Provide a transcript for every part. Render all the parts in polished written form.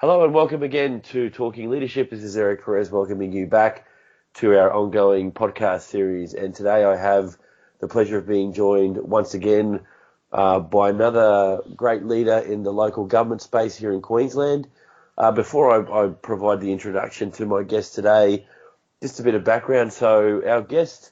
Hello and welcome again to Talking Leadership. This is TLbyEricPerez welcoming you back to our ongoing podcast series. And today I have the pleasure of being joined once again by another great leader in the local government space here in Queensland. Before I provide the introduction to my guest today, just a bit of background. So our guest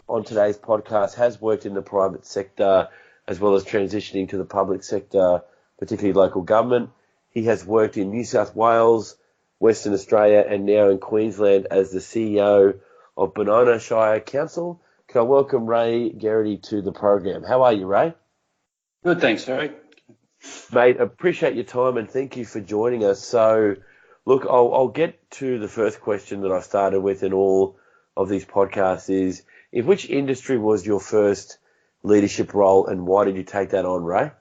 on today's podcast has worked in the private sector as well as transitioning to the public sector, particularly local government. He has worked in New South Wales, Western Australia, and now in Queensland as the CEO of Banana Shire Council. Can I welcome Ray Geraghty to the program? How are you, Ray? Good, thanks, Harry. Mate, appreciate your time and thank you for joining us. So, look, I'll get to the first question that I started with in all of these podcasts is, in which industry was your first leadership role and why did you take that on, Ray?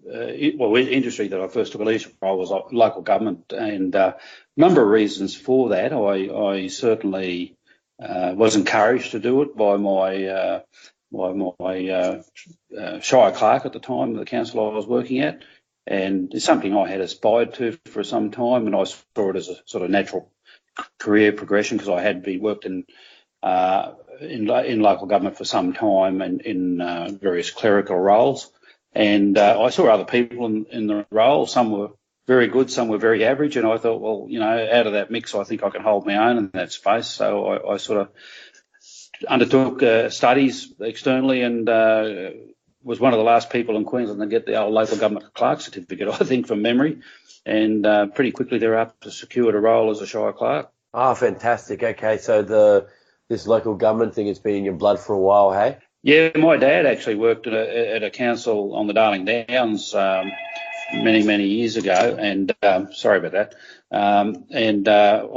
Industry that I first took a leadership role was local government, and a number of reasons for that. I certainly was encouraged to do it by my shire clerk at the time, the council I was working at, and it's something I had aspired to for some time, and I saw it as a sort of natural career progression because I had worked in local government for some time and in various clerical roles. And I saw other people in the role. Some were very good, some were very average. And I thought, well, out of that mix, I think I can hold my own in that space. So I sort of undertook studies externally and was one of the last people in Queensland to get the old local government clerk certificate, I think, from memory. And pretty quickly thereafter secured a role as a shire clerk. Oh, fantastic. Okay, so this local government thing has been in your blood for a while, hey? Yeah, my dad actually worked at a council on the Darling Downs many years ago, and sorry about that. I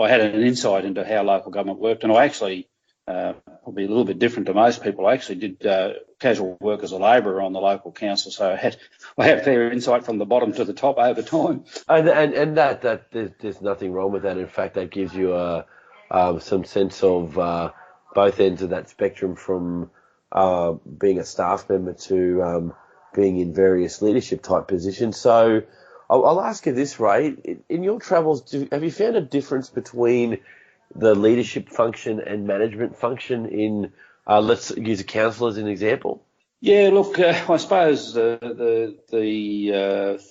had an insight into how local government worked, and I actually, probably a little bit different to most people, I actually did casual work as a labourer on the local council, so I had fair insight from the bottom to the top over time. And that there's nothing wrong with that. In fact, that gives you some sense of both ends of that spectrum, from being a staff member to being in various leadership type positions. So I'll ask you this, Ray. In your travels, have you found a difference between the leadership function and management function in, let's use a council as an example? Yeah, look, I suppose the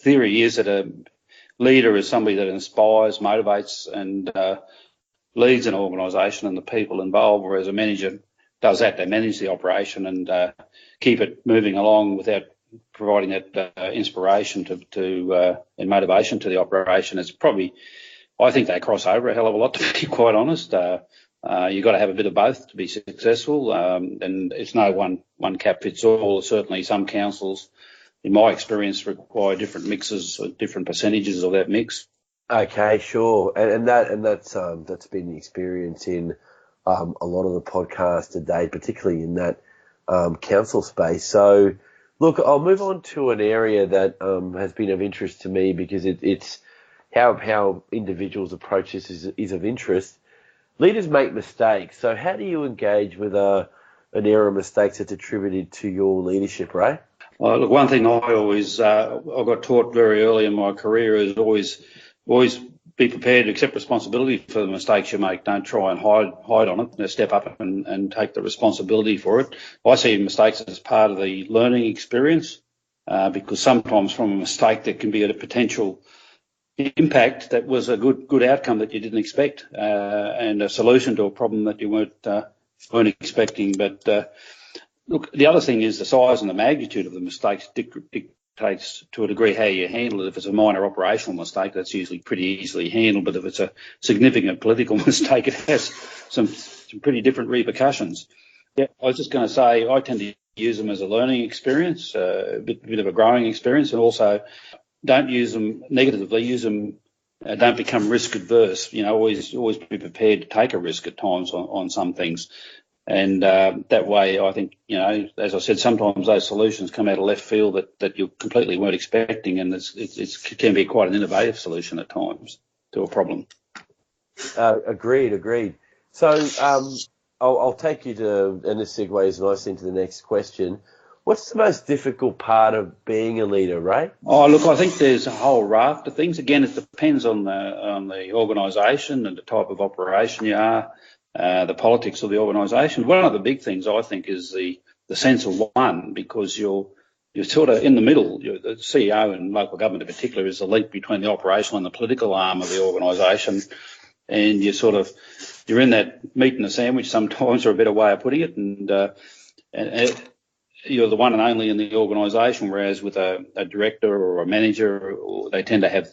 theory is that a leader is somebody that inspires, motivates and leads an organisation and the people involved, whereas a manager does that. They manage the operation and keep it moving along without providing that inspiration and motivation to the operation. It's probably, I think they cross over a hell of a lot, to be quite honest. You've got to have a bit of both to be successful, and it's no one cap fits all. Certainly some councils, in my experience, require different mixes, or different percentages of that mix. Okay, sure, and that's been the experience in a lot of the podcasts today, particularly in that council space. So, look, I'll move on to an area that has been of interest to me because it's how individuals approach this is of interest. Leaders make mistakes. So how do you engage with an error of mistakes that's attributed to your leadership, Ray? Well, look, one thing I got taught very early in my career is always be prepared to accept responsibility for the mistakes you make. Don't try and hide on it. Step up and take the responsibility for it. I see mistakes as part of the learning experience because sometimes from a mistake there can be a potential impact that was a good outcome that you didn't expect and a solution to a problem that you weren't expecting. But look, the other thing is the size and the magnitude of the mistakes dictates to a degree how you handle it. If it's a minor operational mistake, that's usually pretty easily handled. But if it's a significant political mistake, it has some pretty different repercussions. Yeah, I was just going to say I tend to use them as a learning experience, a bit of a growing experience, and also don't use them negatively. Use them. Don't become risk adverse. Always be prepared to take a risk at times on some things. And that way, I think, as I said, sometimes those solutions come out of left field that you completely weren't expecting, and it can be quite an innovative solution at times to a problem. Agreed. So I'll take you to, and this segues nicely into the next question. What's the most difficult part of being a leader, Ray? Oh, look, I think there's a whole raft of things. Again, it depends on the organisation and the type of operation you are, the politics of the organisation. One of the big things I think is the sense of one, because you're sort of in the middle. The CEO and local government in particular is the link between the operational and the political arm of the organisation, and you're in that meat and the sandwich sometimes, or a better way of putting it, and you're the one and only in the organisation, whereas with a director or a manager, they tend to have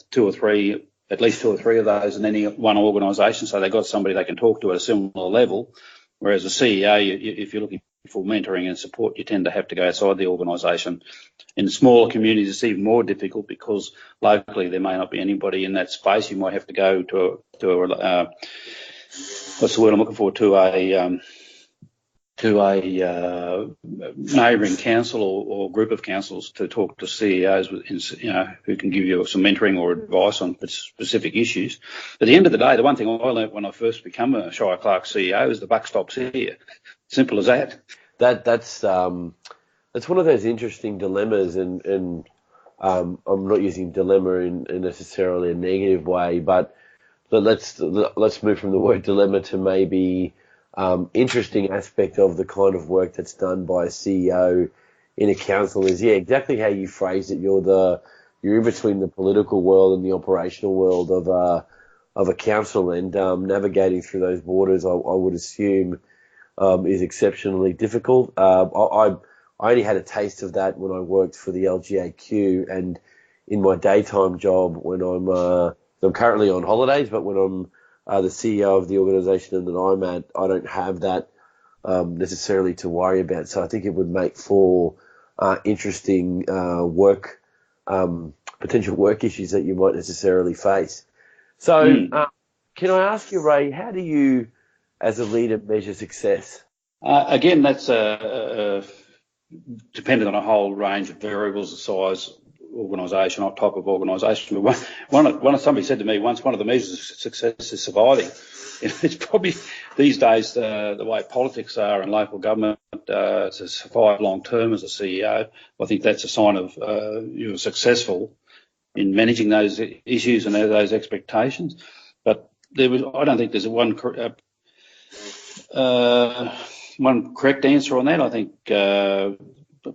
at least two or three of those in any one organisation, so they've got somebody they can talk to at a similar level. Whereas a CEO, if you're looking for mentoring and support, you tend to have to go outside the organisation. In smaller communities, it's even more difficult because locally there may not be anybody in that space. You might have to go to a what's the word I'm looking for, to a neighbouring council or group of councils to talk to CEOs, who can give you some mentoring or advice on specific issues. At the end of the day, the one thing I learnt when I first became a Shire Clerk CEO is the buck stops here. Simple as that. That's one of those interesting dilemmas, and I'm not using dilemma in necessarily a negative way, but let's move from the word dilemma to maybe interesting aspect of the kind of work that's done by a CEO in a council is, exactly how you phrase it. You're in between the political world and the operational world of a council, and navigating through those borders, I would assume, is exceptionally difficult. I only had a taste of that when I worked for the LGAQ, and in my daytime job when I'm currently on holidays, but when I'm the CEO of the organisation that I'm at, I don't have that necessarily to worry about. So I think it would make for interesting potential work issues that you might necessarily face. So can I ask you, Ray, how do you, as a leader, measure success? Again, that's dependent on a whole range of variables, the size, organisation, type of organisation. But somebody said to me once, one of the measures of success is surviving. It's probably these days the way politics are in local government, to survive long term as a CEO. I think that's a sign of you're successful in managing those issues and those expectations. But I don't think there's one correct answer on that. I think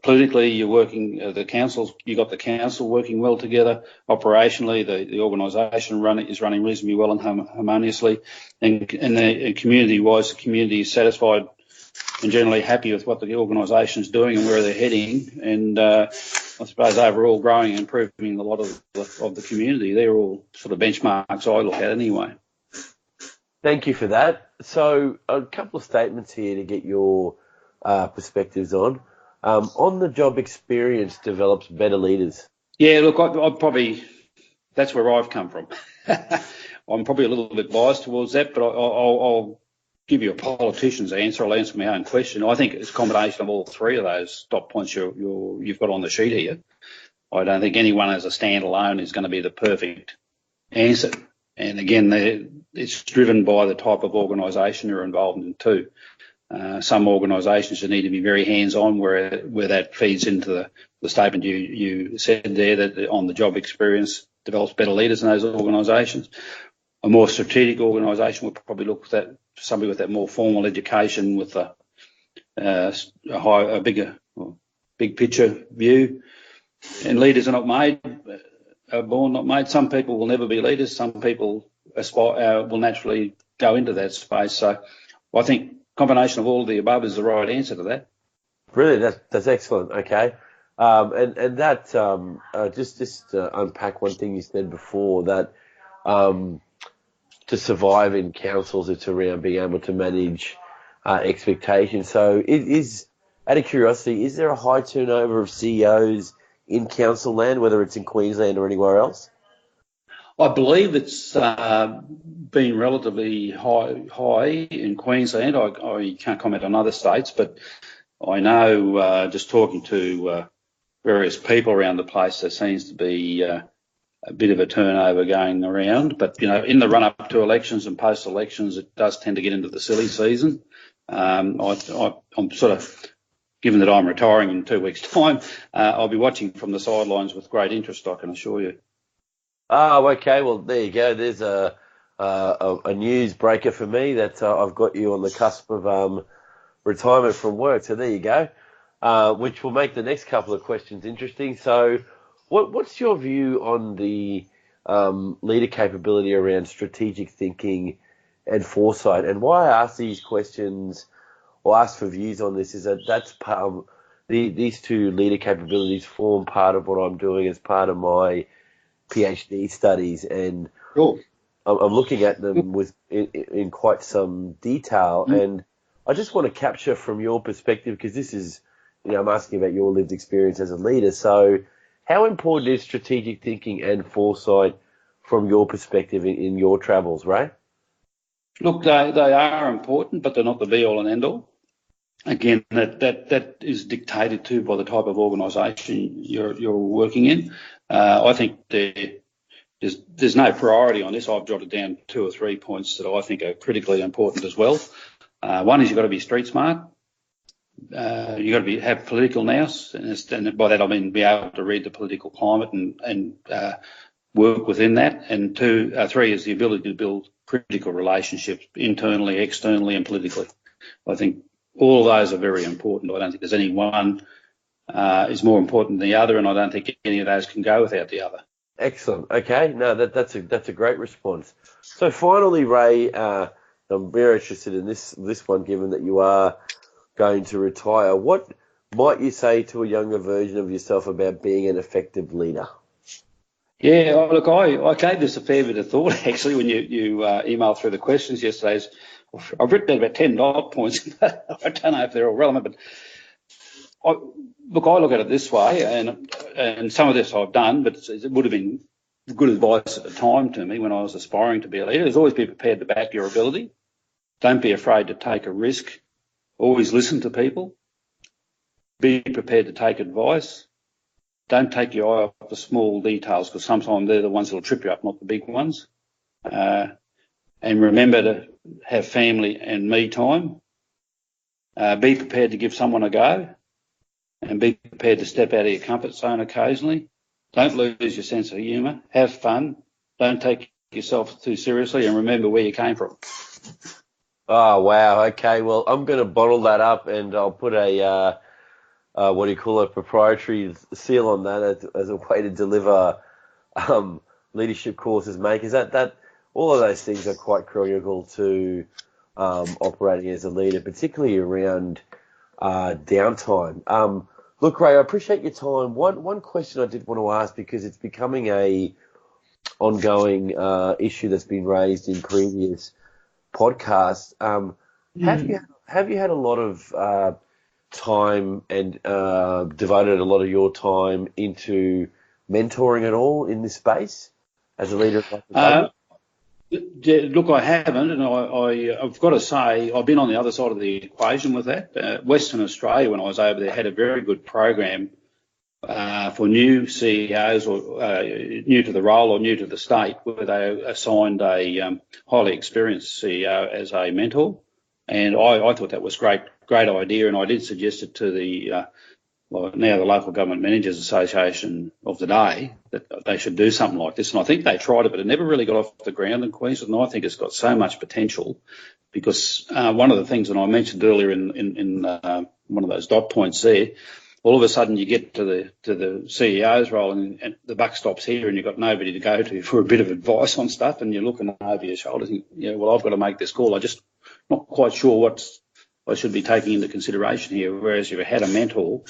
politically, you're working, you got the council working well together. Operationally, the organisation is running reasonably well and harmoniously. And community-wise, the community is satisfied and generally happy with what the organisation is doing and where they're heading. And I suppose overall growing and improving a lot of the community. They're all sort of benchmarks I look at anyway. Thank you for that. So a couple of statements here to get your perspectives on. On the job experience develops better leaders. Yeah, look, that's where I've come from. I'm probably a little bit biased towards that, but I'll give you a politician's answer. I'll answer my own question. I think it's a combination of all three of those top points you've got on the sheet here. I don't think anyone as a standalone is going to be the perfect answer. And again, it's driven by the type of organisation you're involved in too. Some organisations you need to be very hands-on, where that feeds into the statement you said there, that on the job experience develops better leaders in those organisations. A more strategic organisation would probably look at somebody with that more formal education, with a big picture view. And leaders are born, not made. Some people will never be leaders. Some people will naturally go into that space. So I think combination of all of the above is the right answer to that. Brilliant. That's excellent. Okay. And that, just unpack one thing you said before, that to survive in councils, it's around being able to manage expectations. So out of curiosity, is there a high turnover of CEOs in council land, whether it's in Queensland or anywhere else? I believe it's been relatively high in Queensland. I can't comment on other states, but I know just talking to various people around the place, there seems to be a bit of a turnover going around. But, in the run-up to elections and post-elections, it does tend to get into the silly season. I'm sort of given that I'm retiring in 2 weeks' time, I'll be watching from the sidelines with great interest, I can assure you. Oh, okay. Well, there you go. There's a news breaker for me that I've got you on the cusp of retirement from work. So there you go, which will make the next couple of questions interesting. So, what's your view on the leader capability around strategic thinking and foresight? And why I ask these questions or ask for views on this is that that's part these two leader capabilities form part of what I'm doing as part of my PhD studies, and Sure. I'm looking at them in quite some detail, and I just want to capture from your perspective, because this is, I'm asking about your lived experience as a leader. So how important is strategic thinking and foresight from your perspective in your travels, Ray? Look, they are important, but they're not the be-all and end-all. Again, that is dictated to by the type of organisation you're working in. I think there's no priority on this. I've jotted down 2 or 3 points that I think are critically important as well. One is you've got to be street smart. You've got to have political nous, and by that I mean be able to read the political climate and work within that. And 3 is the ability to build critical relationships internally, externally, and politically. I think all of those are very important. I don't think there's any one is more important than the other, and I don't think any of those can go without the other. Excellent. Okay, no, that's a great response. So finally, Ray, I'm very interested in this one, given that you are going to retire. What might you say to a younger version of yourself about being an effective leader? Yeah, look, I gave this a fair bit of thought actually when you emailed through the questions yesterday. I've written down about 10 dot points, but I don't know if they're all relevant. But I look at it this way, and some of this I've done, but it would have been good advice at the time to me when I was aspiring to be a leader. Is always be prepared to back your ability. Don't be afraid to take a risk. Always listen to people. Be prepared to take advice. Don't take your eye off the small details, because sometimes they're the ones that will trip you up, not the big ones. And remember to have family and me time. Be prepared to give someone a go, and be prepared to step out of your comfort zone occasionally. Don't lose your sense of humour. Have fun. Don't take yourself too seriously, and remember where you came from. Oh, wow. Okay, well, I'm going to bottle that up, and I'll put a what do you call it, proprietary seal on that as a way to deliver leadership courses, mate. Is that all of those things are quite critical to operating as a leader, particularly around downtime. Look, Ray, I appreciate your time. One question I did want to ask, because it's becoming a ongoing issue that's been raised in previous podcasts. Have you had a lot of time and devoted a lot of your time into mentoring at all in this space as a leader of the Look, I haven't, and I've got to say I've been on the other side of the equation with that. Western Australia, when I was over there, had a very good program for new CEOs or new to the role or new to the state, where they assigned a highly experienced CEO as a mentor. And I thought that was great idea, and I did suggest it to the now the Local Government Managers Association of the day, that they should do something like this. And I think they tried it, but it never really got off the ground in Queensland. And I think it's got so much potential, because one of the things that I mentioned earlier in one of those dot points there, all of a sudden you get to the CEO's role, and the buck stops here, and you've got nobody to go to for a bit of advice on stuff, and you're looking over your shoulder thinking, well, I've got to make this call. I'm just not quite sure what I should be taking into consideration here. Whereas if you had a mentor,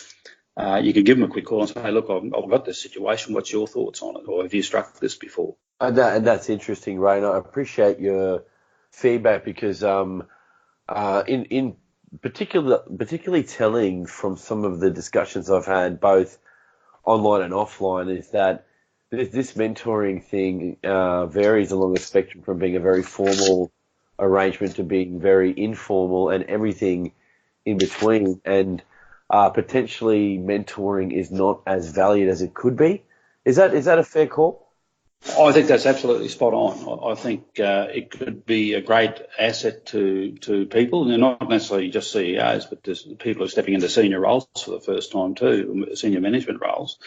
you could give them a quick call and say, look, I've got this situation. What's your thoughts on it? Or have you struck this before? And that's interesting, Ray. And I appreciate your feedback, because in particularly telling from some of the discussions I've had, both online and offline, is that this mentoring thing varies along the spectrum from being a very formal arrangement to being very informal and everything in between. And potentially mentoring is not as valued as it could be. Is that a fair call? I think that's absolutely spot on. I think it could be a great asset to people, and not necessarily just CEOs, but there's people who are stepping into senior roles for the first time too, senior management roles.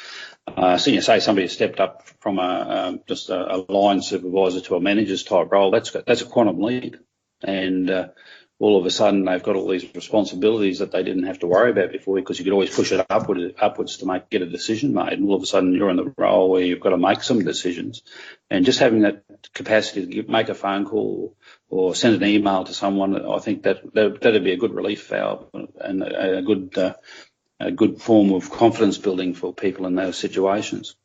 Say somebody has stepped up from just a line supervisor to a manager's type role. That's a quantum leap, and all of a sudden they've got all these responsibilities that they didn't have to worry about before, because you could always push it upwards to get a decision made, and all of a sudden you're in the role where you've got to make some decisions. And just having that capacity to make a phone call or send an email to someone, I think that'd be a good relief valve and a good form of confidence building for people in those situations.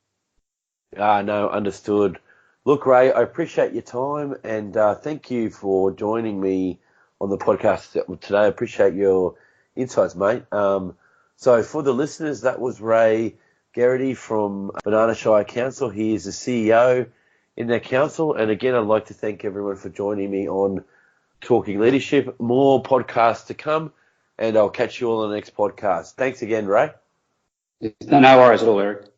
No, understood. Look, Ray, I appreciate your time, and thank you for joining me on the podcast today. I appreciate your insights, mate. So for the listeners, that was Ray Geraghty from Banana Shire Council. He is the CEO in their council. And again, I'd like to thank everyone for joining me on Talking Leadership. More podcasts to come, and I'll catch you all on the next podcast. Thanks again, Ray. No worries at all, Eric.